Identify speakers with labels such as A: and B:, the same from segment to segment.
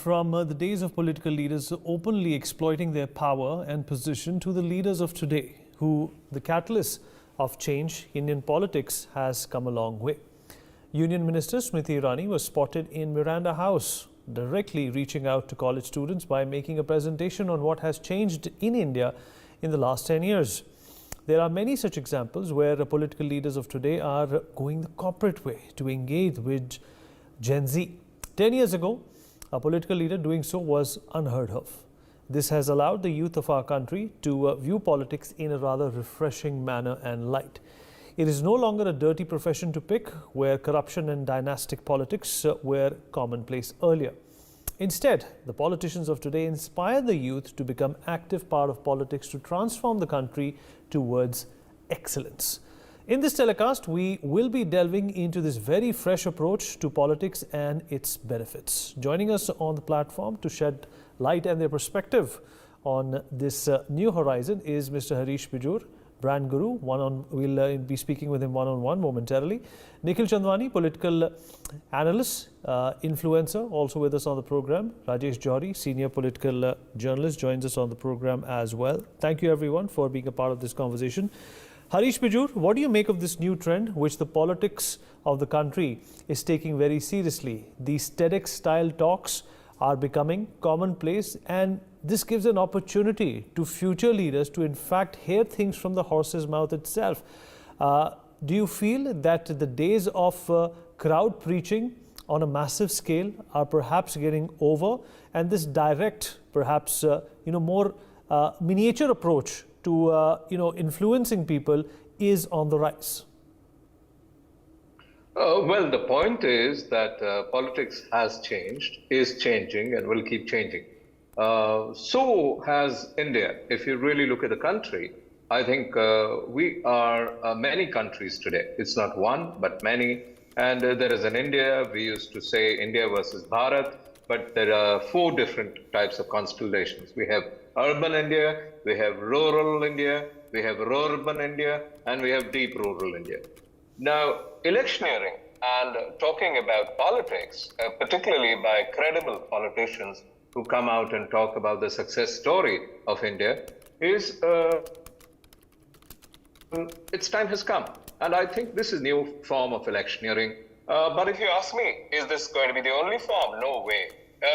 A: From the days of political leaders openly exploiting their power and position to the leaders of today, who the catalyst of change, Indian politics has come a long way. Union Minister Smriti Irani was spotted in Miranda House, directly reaching out to college students by making a presentation on what has changed in India in the last 10 years. There are many such examples where the political leaders of today are going the corporate way to engage with Gen Z. 10 years ago, a political leader doing so was unheard of. This has allowed the youth of our country to view politics in a rather refreshing manner and light. It is no longer a dirty profession to pick, where corruption and dynastic politics were commonplace earlier. Instead, the politicians of today inspire the youth to become active part of politics to transform the country towards excellence. In this telecast, we will be delving into this very fresh approach to politics and its benefits. Joining us on the platform to shed light and their perspective on this new horizon is Mr. Rajesh Jauhri, brand guru. We'll be speaking with him one-on-one momentarily. Nikhil Chandwani, political analyst, influencer, also with us on the program. Rajesh Jauhri, senior political journalist, joins us on the program as well. Thank you everyone for being a part of this conversation. Rajesh Jauhri, what do you make of this new trend which the politics of the country is taking very seriously? These TEDx-style talks are becoming commonplace, and this gives an opportunity to future leaders to in fact hear things from the horse's mouth itself. Do you feel that the days of crowd preaching on a massive scale are perhaps getting over, and this direct, perhaps more miniature approach to influencing people is on the rise?
B: Well, the point is that politics has changed, is changing, and will keep changing. So has India. If you really look at the country, I think we are many countries today. It's not one, but many. And there is an India. We used to say India versus Bharat, but there are 4 different types of constellations. We have urban India, we have rural India, we have urban India, and we have deep rural India. Now, electioneering and talking about politics, particularly by credible politicians who come out and talk about the success story of India, is its time has come. And I think this is a new form of electioneering. But if you ask me, is this going to be the only form? No way.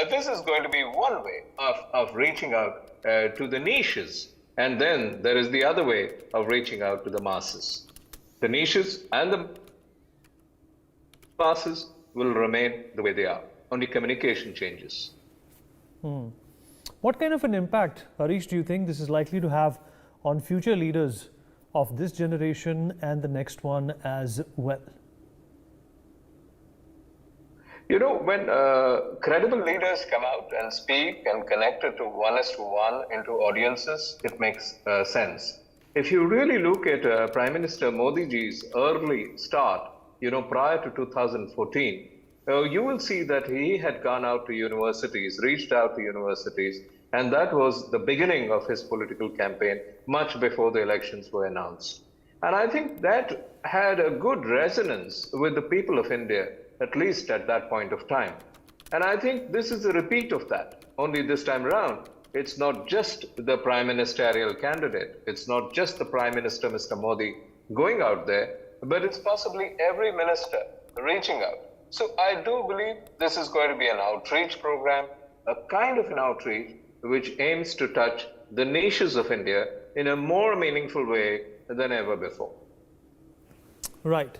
B: This is going to be one way of reaching out to the niches. And then there is the other way of reaching out to the masses. The niches and the masses will remain the way they are. Only communication changes.
A: What kind of an impact, Harish, do you think this is likely to have on future leaders of this generation and the next one as well?
B: You know, when credible leaders come out and speak and connect it to 1:1 into audiences, it makes sense. If you really look at Prime Minister Modi ji's early start, prior to 2014, you will see that he had gone out to universities, reached out to universities, and that was the beginning of his political campaign much before the elections were announced. And I think that had a good resonance with the people of India, at least at that point of time. And I think this is a repeat of that. Only this time around, it's not just the prime ministerial candidate, it's not just the Prime Minister, Mr. Modi, going out there, but it's possibly every minister reaching out. So I do believe this is going to be an outreach program, a kind of an outreach which aims to touch the niches of India in a more meaningful way than ever before.
A: Right.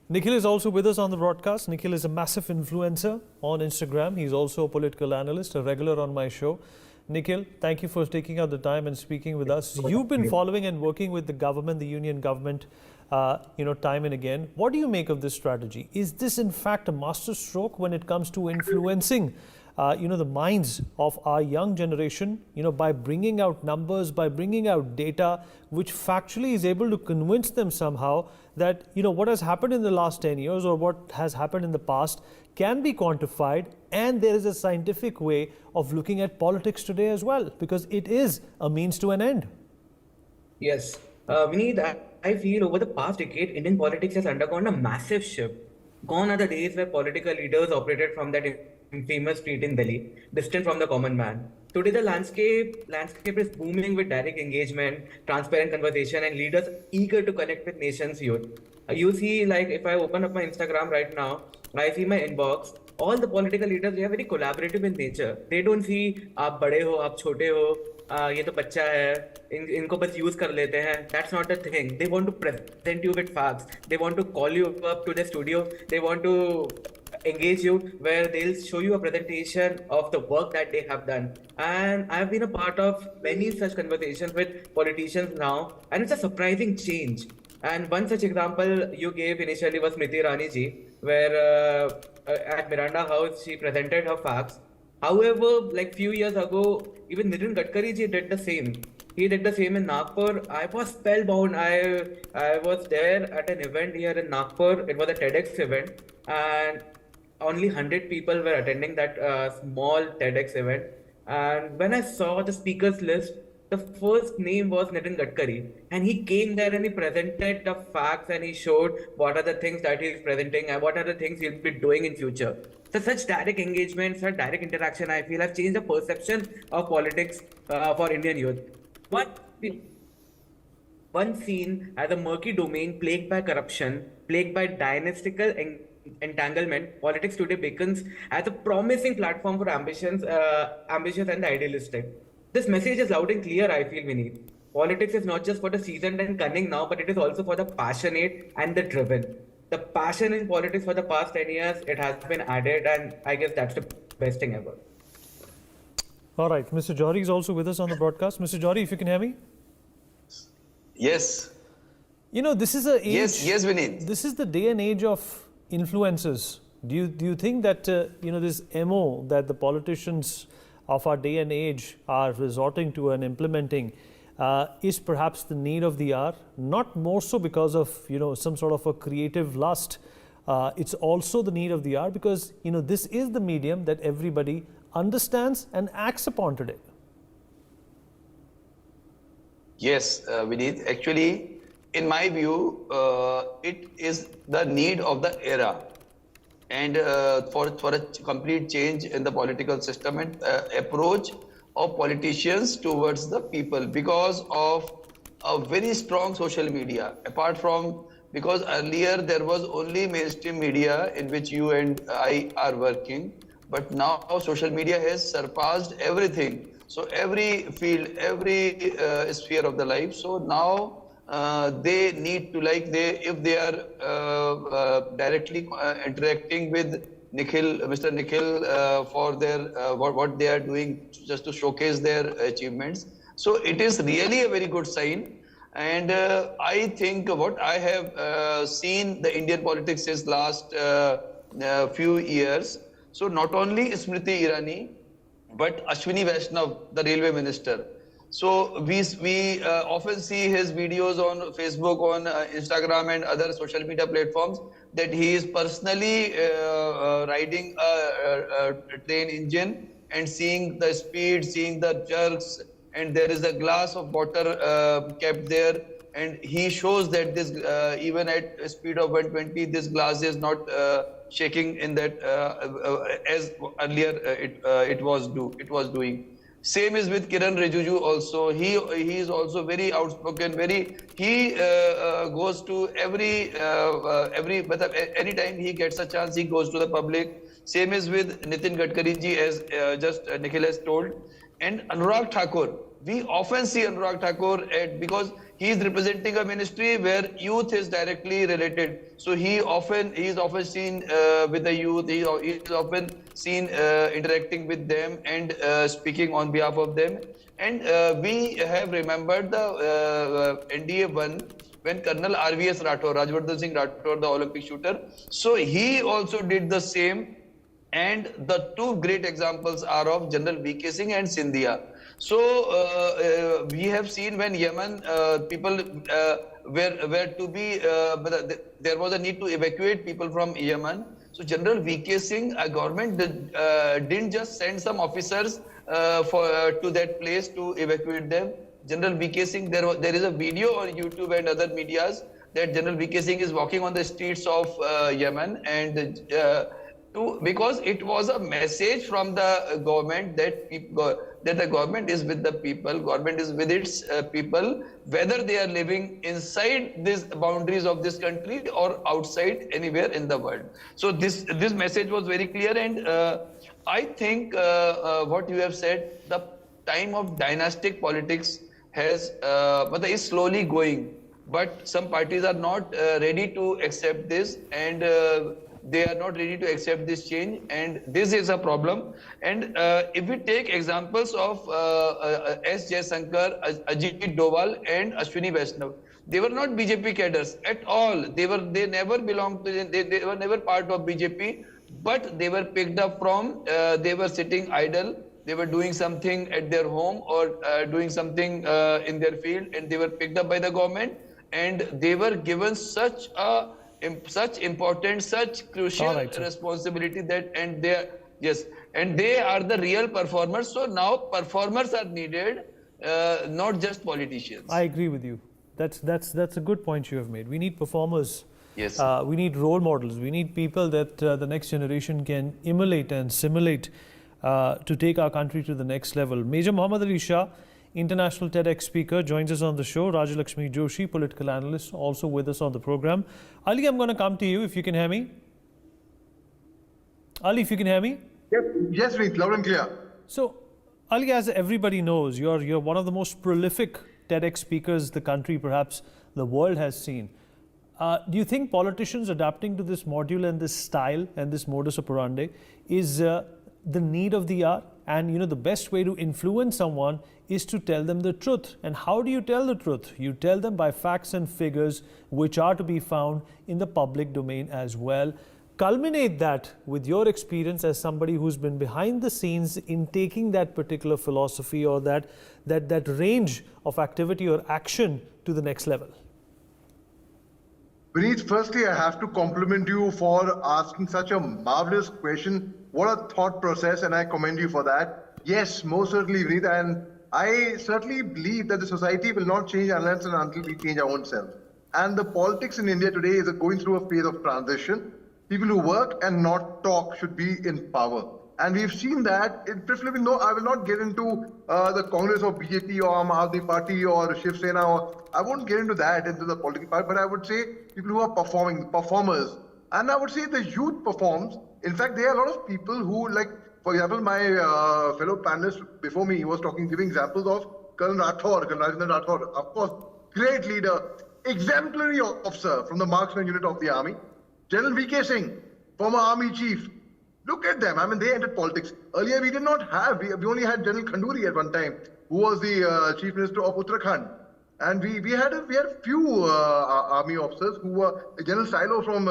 A: Nikhil is also with us on the broadcast. Nikhil is a massive influencer on Instagram. He's also a political analyst, a regular on my show. Nikhil, thank you for taking out the time and speaking with us. You've been following and working with the government, the union government, time and again. What do you make of this strategy? Is this in fact a master stroke when it comes to influencing the minds of our young generation, by bringing out numbers, by bringing out data, which factually is able to convince them somehow that, what has happened in the last 10 years or what has happened in the past can be quantified, and there is a scientific way of looking at politics today as well, because it is a means to an end.
C: Yes. Vineet, I feel over the past decade, Indian politics has undergone a massive shift. Gone are the days where political leaders operated from that famous street in Delhi, distant from the common man. Today, the landscape is booming with direct engagement, transparent conversation, and leaders eager to connect with nation's youth. You see, like if I open up my Instagram right now, I see my inbox. All the political leaders, they are very collaborative in nature. They don't see आप बड़े हो, आप छोटे हो, ये तो बच्चा है, इनको बस यूज कर लेते हैं. That's not the thing. They want to present you with facts. They want to call you up to the studio. They want to engage you where they'll show you a presentation of the work that they have done. And I've been a part of many such conversations with politicians now, and it's a surprising change. And one such example you gave initially was Smriti Irani ji, where at Miranda House she presented her facts. However, like few years ago, even Nitin Gadkari ji did the same. He did the same in Nagpur. I was spellbound. I was there at an event here in Nagpur. It was a TEDx event, and only 100 people were attending that small TEDx event. And when I saw the speakers list, the first name was Nitin Gadkari, and he came there and he presented the facts and he showed what are the things that he is presenting and what are the things he'll be doing in future. So such direct engagement, such direct interaction, I feel have changed the perception of politics for Indian youth. One seen as a murky domain plagued by corruption, plagued by dynastical entanglement, politics today beckons as a promising platform for ambitious and the idealistic. This message is loud and clear, I feel, Vinny. Politics is not just for the seasoned and cunning now, but it is also for the passionate and the driven. The passion in politics for the past 10 years, it has been added, and I guess that's the best thing ever.
A: All right, Mr. Jauhri is also with us on the broadcast. Mr. Jauhri, if you can hear me?
D: Yes.
A: You know, this is a age.
D: Yes, Vinit.
A: This is the day and age of influencers. Do you think that this MO that the politicians of our day and age are resorting to and implementing is perhaps the need of the hour? Not more so because of some sort of a creative lust. It's also the need of the hour because this is the medium that everybody understands and acts upon today.
D: Yes, Vinit. Actually, in my view, it is the need of the era, and for a complete change in the political system and approach of politicians towards the people because of a very strong social media. Apart from because earlier there was only mainstream media in which you and I are working, but now social media has surpassed everything. So every field, every sphere of the life. So now they need to if they are directly interacting with Mr. Nikhil for their what they are doing just to showcase their achievements. So it is really a very good sign. And I think what I have seen the Indian politics since last few years. So not only Smriti Irani, but Ashwini Vaishnav, the railway minister. So we often see his videos on Facebook, on Instagram and other social media platforms that he is personally riding a train engine and seeing the speed, seeing the jerks, and there is a glass of water kept there, and he shows that this even at a speed of 120, this glass is not shaking in that as earlier it was doing. Same is with Kiran Rijiju also. He is also very outspoken. He goes to every anytime he gets a chance, he goes to the public. Same is with Nitin Gadkari ji, as just Nikhil has told, and Anurag Thakur. We often see Anurag Thakur because he is representing a ministry where youth is directly related. So he is often seen with the youth. He is often seen interacting with them and speaking on behalf of them. And we have remembered the NDA one when Colonel RVS Rathore, Rajvardhan Singh Rathore, the Olympic shooter. So he also did the same. And the two great examples are of General VK Singh and Scindia. So we have seen when Yemen people were to be, there was a need to evacuate people from Yemen. So General VK Singh, government didn't just send some officers to that place to evacuate them. General VK Singh, there is a video on YouTube and other medias that General VK Singh is walking on the streets of Yemen, and because it was a message from the government that that the government is with the people, government is with its people, whether they are living inside these boundaries of this country or outside anywhere in the world. So this message was very clear, and I think what you have said, the time of dynastic politics is slowly going, but some parties are not ready to accept this, and they are not ready to accept this change, and this is a problem. And if we take examples of S. Jaishankar, Ajit Doval and Ashwini Vaishnav, they were not BJP cadres at all. They never belonged to, they were never part of BJP, but they were picked up from, they were sitting idle, they were doing something at their home or doing something in their field, and they were picked up by the government, and they were given such important, such crucial responsibility that, and they are the real performers. So now performers are needed, not just politicians.
A: I agree with you. That's a good point you have made. We need performers.
D: Yes.
A: We need role models. We need people that the next generation can emulate and simulate to take our country to the next level. Major Muhammad Ali Shah, international TEDx speaker, joins us on the show. Rajalakshmi Joshi, political analyst, also with us on the program. Ali, I'm going to come to you if you can hear me. Ali, if you can hear me?
E: Yes, Reet, loud and clear.
A: So, Ali, as everybody knows, you're one of the most prolific TEDx speakers the country, perhaps the world, has seen. Do you think politicians adapting to this module and this style and this modus operandi is the need of the hour? And the best way to influence someone is to tell them the truth. And how do you tell the truth? You tell them by facts and figures, which are to be found in the public domain as well. Culminate that with your experience as somebody who's been behind the scenes in taking that particular philosophy or that range of activity or action to the next level.
E: Vineet, firstly, I have to compliment you for asking such a marvelous question. What a thought process, and I commend you for that. Yes, most certainly, Vineet, and I certainly believe that the society will not change unless and until we change our own self. And the politics in India today is going through a phase of transition. People who work and not talk should be in power. And we've seen that. Preferably, no, I will not get into the Congress or BJP or Aam Aadmi Party or Shiv Sena. I won't get into that, into the political part, but I would say people who are performers. And I would say the youth performs. In fact, there are a lot of people who, like, for example, my fellow panelist before me was giving examples of Colonel Rathore, of course, great leader, exemplary officer from the marksman unit of the army. General V.K. Singh, former army chief. Look at them. I mean, they entered politics. Earlier, we did not have. We only had General Khanduri at one time, who was the chief minister of Uttarakhand. And we had a few army officers who were General Silo from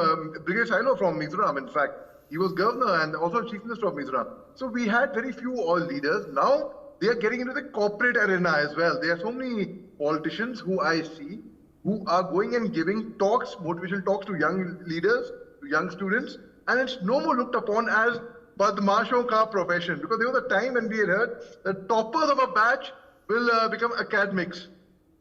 E: Brigadier Silo from Mizoram. In fact, he was governor and also chief minister of Mizoram. So we had very few all leaders. Now they are getting into the corporate arena as well. There are so many politicians who I see who are going and giving talks, motivational talks to young leaders, to young students, and it's no more looked upon as badmashon ka profession, because there was a time when we had heard that toppers of a batch will become academics.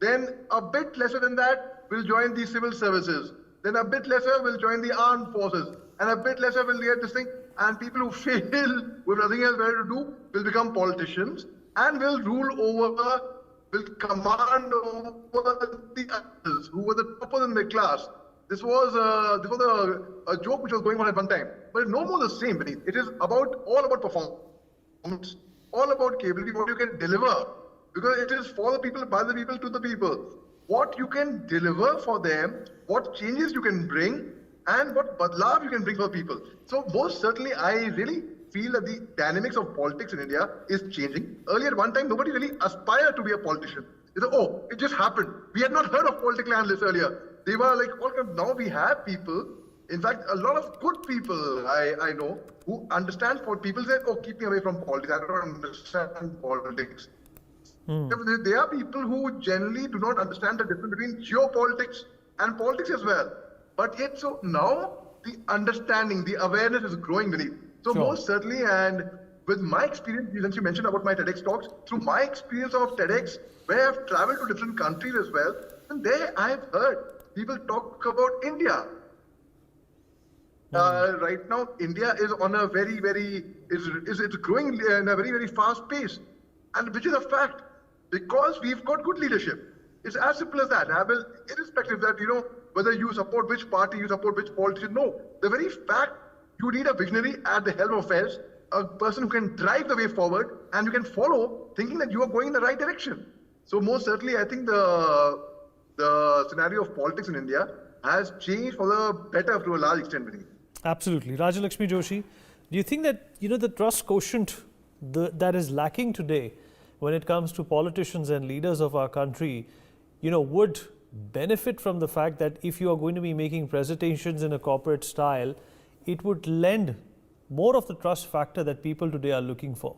E: Then a bit lesser than that will join the civil services. Then a bit lesser will join the armed forces. And a bit lesser will get this thing. And people who fail with nothing else better to do will become politicians and will rule over, will command over the others who were the toppers in their class. This was a joke which was going on at one time. But it's no more the same, Vineet. It is all about performance, all about capability, what you can deliver. Because it is for the people, by the people, to the people. What you can deliver for them, what changes you can bring, and what badlav you can bring for people. So most certainly, I really feel that the dynamics of politics in India is changing. Earlier, at one time, nobody really aspired to be a politician. They said, oh, it just happened. We had not heard of political analysts earlier. They were like, now we have people, in fact, a lot of good people I know, who understand what people say, oh, keep me away from politics. I don't understand politics. There are people who generally do not understand the difference between geopolitics and politics as well. But yet, so now the understanding, the awareness is growing, Vineet. So most certainly, and with my experience, since you mentioned about my TEDx talks, through my experience of TEDx, where I've traveled to different countries as well, and there I've heard people talk about India. Right now, India is on a it's growing in a very, very fast pace. And which is a fact, because we've got good leadership. It's as simple as that. I will, irrespective that, whether you support which party, you support which politician. No, the very fact you need a visionary at the helm of affairs, a person who can drive the way forward and you can follow, thinking that you are going in the right direction. So most certainly, I think the scenario of politics in India has changed for the better to a large extent, Vinny.
A: Absolutely. Rajalakshmi Joshi, do you think that, the trust quotient that is lacking today when it comes to politicians and leaders of our country, would benefit from the fact that if you are going to be making presentations in a corporate style, it would lend more of the trust factor that people today are looking for?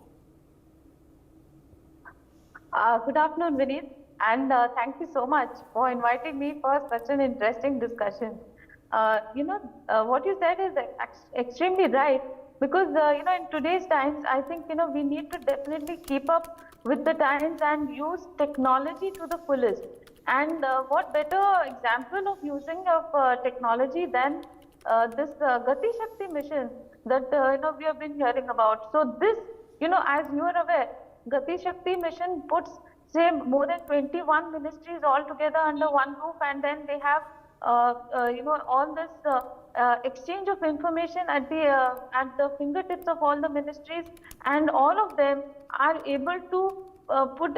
F: Good afternoon, Vineet, and thank you so much for inviting me for such an interesting discussion. What you said is extremely right, because in today's times, I think we need to definitely keep up with the times and use technology to the fullest. And what better example of using of technology than this Gati Shakti mission that we have been hearing about. So this, as you are aware, Gati Shakti mission puts, say, more than 21 ministries all together under one roof, and then they have all this exchange of information at the fingertips of all the ministries, and all of them are able to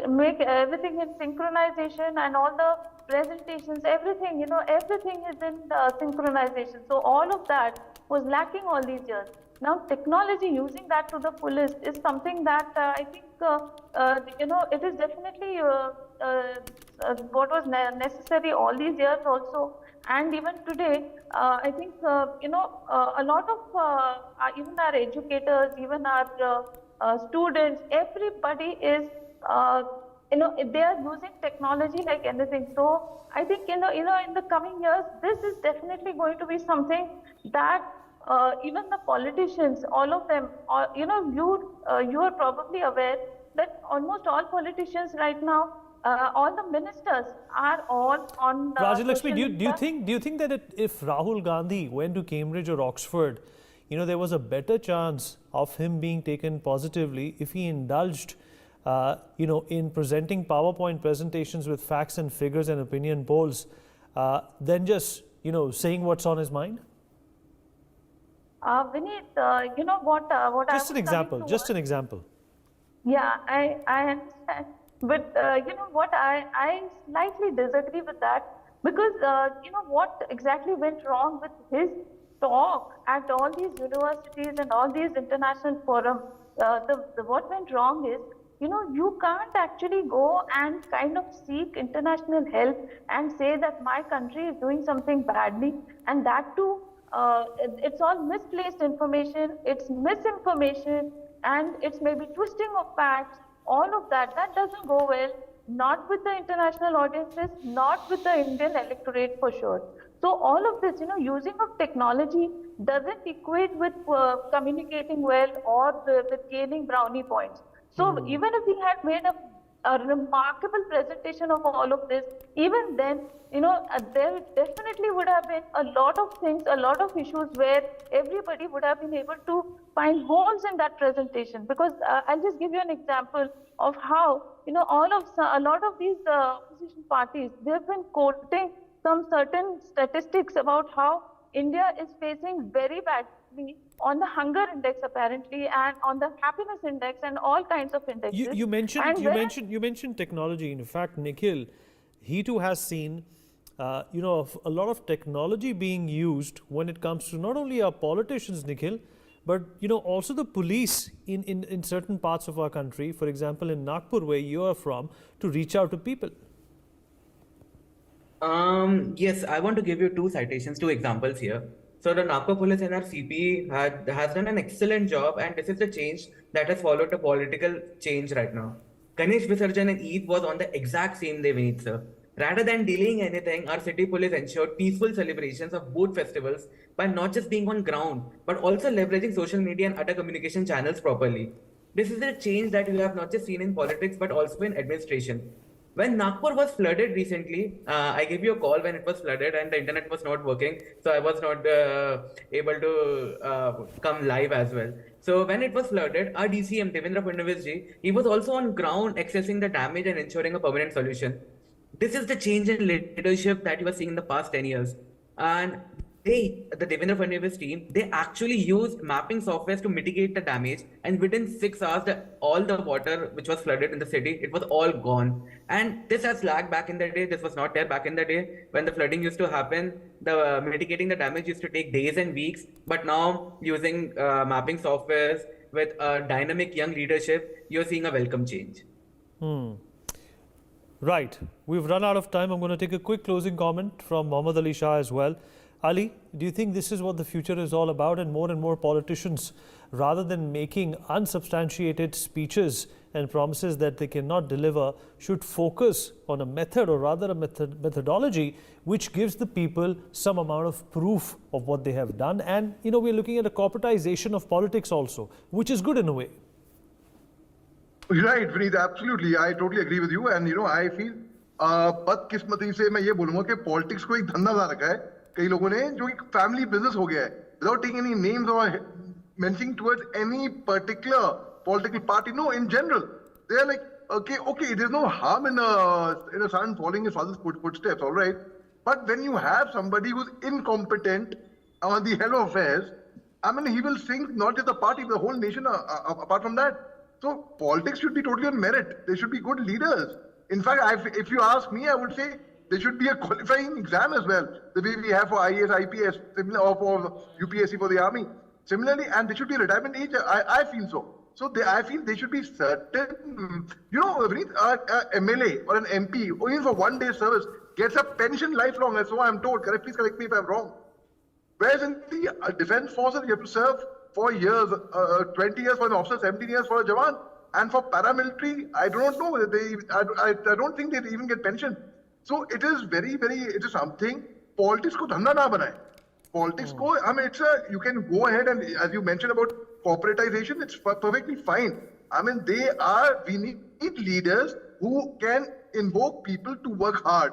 F: make everything in synchronization, and all the presentations, everything, everything is in synchronization. So all of that was lacking all these years. Now technology, using that to the fullest, is something that I think it is definitely what was necessary all these years also, and even today. I think a lot of even our educators, even our students, everybody is they are using technology like anything. So I think in the coming years, this is definitely going to be something that even the politicians, all of them, you are probably aware that almost all politicians right now, all the ministers are all on.
A: Rajalakshmi, do you think that if Rahul Gandhi went to Cambridge or Oxford, there was a better chance of him being taken positively if he indulged in presenting PowerPoint presentations with facts and figures and opinion polls, than just, saying what's on his mind?
F: Vineet, what
A: just an example.
F: Yeah, I understand. But, what I slightly disagree with that, because, what exactly went wrong with his talk at all these universities and all these international forums, what went wrong is, you can't actually go and kind of seek international help and say that my country is doing something badly, and that too, it's all misplaced information, it's misinformation, and it's maybe twisting of facts. All of that doesn't go well, not with the international audiences, not with the Indian electorate for sure. So all of this, using of technology doesn't equate with communicating well or with gaining brownie points. So even if we had made a remarkable presentation of all of this, even then, there definitely would have been a lot of things, a lot of issues where everybody would have been able to find holes in that presentation. Because I'll just give you an example of how, a lot of these opposition parties, they've been quoting some certain statistics about how India is facing very badly on the hunger index apparently, and on the happiness index, and all kinds of indexes.
A: You mentioned technology. In fact, Nikhil, he too has seen a lot of technology being used when it comes to not only our politicians, Nikhil, but also the police in certain parts of our country. For example, in Nagpur, where you are from, to reach out to people.
C: Yes, I want to give you two examples here. So the Nagpur police and our CP has done an excellent job, and this is the change that has followed the political change right now. Ganesh Visarjan and Eid was on the exact same day, Vineet sir. Rather than delaying anything, our city police ensured peaceful celebrations of both festivals by not just being on ground, but also leveraging social media and other communication channels properly. This is a change that you have not just seen in politics, but also in administration. When Nagpur was flooded recently, I gave you a call when it was flooded and the internet was not working, so I was not able to come live as well. So when it was flooded, our DCM Devendra Fadnavis ji, he was also on ground accessing the damage and ensuring a permanent solution. This is the change in leadership that you were seeing in the past 10 years. And the Devendra Fadnavis team, they actually used mapping software to mitigate the damage. And within 6 hours, all the water which was flooded in the city, it was all gone. And this has lagged back in the day. This was not there back in the day when the flooding used to happen. The mitigating the damage used to take days and weeks. But now using mapping softwares with a dynamic young leadership, you're seeing a welcome change.
A: Right. We've run out of time. I'm going to take a quick closing comment from Mohammad Ali Shah as well. Ali, do you think this is what the future is all about, and more politicians, rather than making unsubstantiated speeches and promises that they cannot deliver, should focus on a method, or rather a methodology which gives the people some amount of proof of what they have done? And, we're looking at a corporatization of politics also, which is good in a way.
E: Right, Vineet, absolutely. I totally agree with you. And, I feel बदकिस्मती से मैं ये बोलूंगा कि politics को एक धंधा बना रखा है कई लोगों ने, जो एक फैमिली बिजनेस हो गया है, without taking any names or mentioning towards any particular political party. No, in general, they are like, okay, there's no harm in a son following his father's footsteps, all right. But when you have somebody who's incompetent on the helm of affairs, I mean, he will sink not just the party, but the whole nation apart from that. So politics should be totally on merit. There should be good leaders. In fact, if you ask me, I would say there should be a qualifying exam as well, the way we have for IAS, IPS, or for UPSC for the army. Similarly, and there should be a retirement age. I feel so. So I feel there should be certain, MLA or an MP, even for 1 day service, gets a pension lifelong. That's what I'm told. Please correct me if I'm wrong. Whereas in the defense forces, you have to serve for years, 20 years for an officer, 17 years for a Jawan. And for paramilitary, I do not know whether I don't think they even get pension. So it is it is something, politics ko dhanda na banaye. Politics ko, I mean, you can go ahead and, as you mentioned about corporatization, it's perfectly fine. I mean, we need leaders who can invoke people to work hard,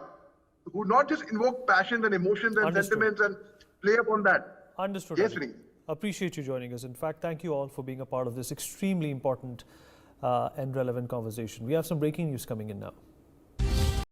E: who not just invoke passions and emotions and sentiments and play upon that.
A: Understood.
E: Yes, Vineet.
A: Appreciate you joining us. In fact, thank you all for being a part of this extremely important and relevant conversation. We have some breaking news coming in now.